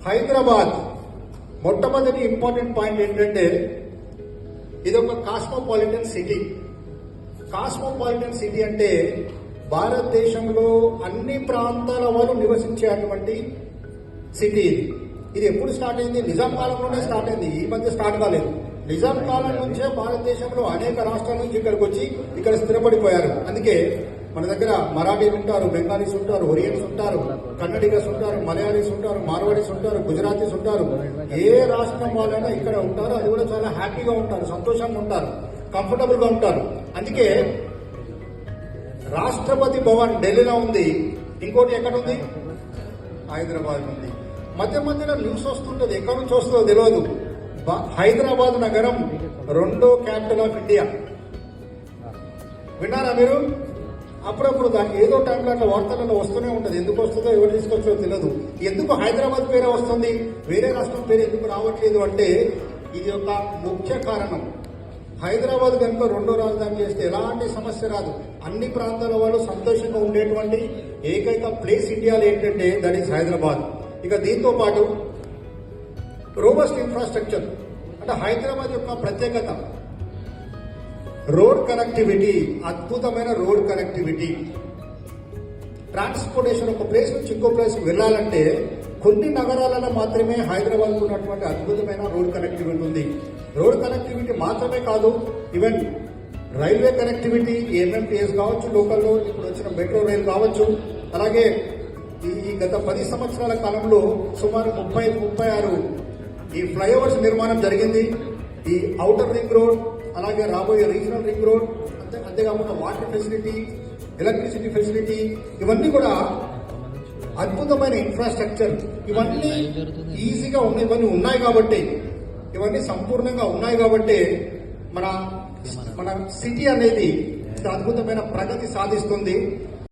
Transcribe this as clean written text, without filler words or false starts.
హైదరాబాద్ మొట్టమొదటి important point ఏంటంటే ఇది ఒక కాస్మోపాలిటన్ సిటీ. కాస్మోపాలిటన్ సిటీ అంటే భారతదేశంలో అన్ని ప్రాంతాల వాళ్ళు నివసించేటువంటి సిటీ ఇది. ఇది ఎప్పుడు స్టార్ట్ అయింది? నిజాం కాలంలోనే స్టార్ట్ అయింది, ఈ మధ్య స్టార్ట్ కాలేదు. నిజాం కాలం నుంచే భారతదేశంలో అనేక రాష్ట్రాల నుంచి ఇక్కడికి వచ్చి ఇక్కడ స్థిరపడిపోయారు. అందుకే మన దగ్గర మరాఠీలు ఉంటారు, బెంగాలీస్ ఉంటారు, ఒరియన్స్ ఉంటారు, కన్నడిగస్ ఉంటారు, మలయాళీస్ ఉంటారు, మార్వాడీస్ ఉంటారు, గుజరాతీస్ ఉంటారు. ఏ రాష్ట్రం వాళ్ళైనా ఇక్కడ ఉంటారు. అది కూడా చాలా హ్యాపీగా ఉంటారు, సంతోషంగా ఉంటారు, కంఫర్టబుల్ గా ఉంటారు. అందుకే రాష్ట్రపతి భవన్ ఢిల్లీలో ఉంది, ఇంకోటి ఎక్కడ ఉంది? హైదరాబాద్ ఉంది. మధ్య మధ్యలో న్యూస్ వస్తుంటది, ఎక్కడి నుంచి వస్తుందో తెలియదు. హైదరాబాద్ నగరం రెండో క్యాపిటల్ ఆఫ్ ఇండియా. విన్నారా మీరు? అప్పుడప్పుడు దానికి ఏదో టైంలో అట్లా వార్తలలో వస్తూనే ఉంటుంది. ఎందుకు వస్తుందో ఎవరు తీసుకొచ్చో తెలియదు. ఎందుకు హైదరాబాద్ పేరే వస్తుంది, వేరే రాష్ట్రం పేరు ఎందుకు రావట్లేదు అంటే ఇది ఒక ముఖ్య కారణం. హైదరాబాద్ కనుక రెండో రాజధాని చేస్తే ఎలాంటి సమస్య రాదు. అన్ని ప్రాంతాల వాళ్ళు సంతోషంగా ఉండేటువంటి ఏకైక ప్లేస్ ఇండియాలో ఏంటంటే దట్ ఈస్ హైదరాబాద్. ఇక దీంతో పాటు రోబస్ట్ ఇన్ఫ్రాస్ట్రక్చర్ అంటే హైదరాబాద్ యొక్క ప్రత్యేకత రోడ్ కనెక్టివిటీ, అద్భుతమైన రోడ్ కనెక్టివిటీ. ట్రాన్స్పోర్టేషన్ ఒక ప్లేస్ నుంచి ఇంకో ప్లేస్ వెళ్ళాలంటే కొన్ని నగరాలలో మాత్రమే హైదరాబాద్ ఉన్నటువంటి అద్భుతమైన రోడ్ కనెక్టివిటీ ఉంది. రోడ్ కనెక్టివిటీ మాత్రమే కాదు, ఈవెన్ రైల్వే కనెక్టివిటీ, ఎంఎంటీఎస్ కావచ్చు, లోకల్లో ఇప్పుడు వచ్చిన మెట్రో రైలు కావచ్చు. అలాగే ఈ గత 10 సంవత్సరాల కాలంలో సుమారు 36 ఈ ఫ్లైఓవర్స్ నిర్మాణం జరిగింది. ఈ ఔటర్ రింగ్ రోడ్, అలాగే రాబోయే రీజనల్ రింగ్ రోడ్, అంతేకాకుండా వాటర్ ఫెసిలిటీ, ఎలక్ట్రిసిటీ ఫెసిలిటీ, ఇవన్నీ కూడా అద్భుతమైన ఇన్ఫ్రాస్ట్రక్చర్. ఇవన్నీ ఈజీగా ఉన్నాయి, ఇవన్నీ ఉన్నాయి కాబట్టి, ఇవన్నీ సంపూర్ణంగా ఉన్నాయి కాబట్టి మన సిటీ అనేది అద్భుతమైన ప్రగతి సాధిస్తుంది.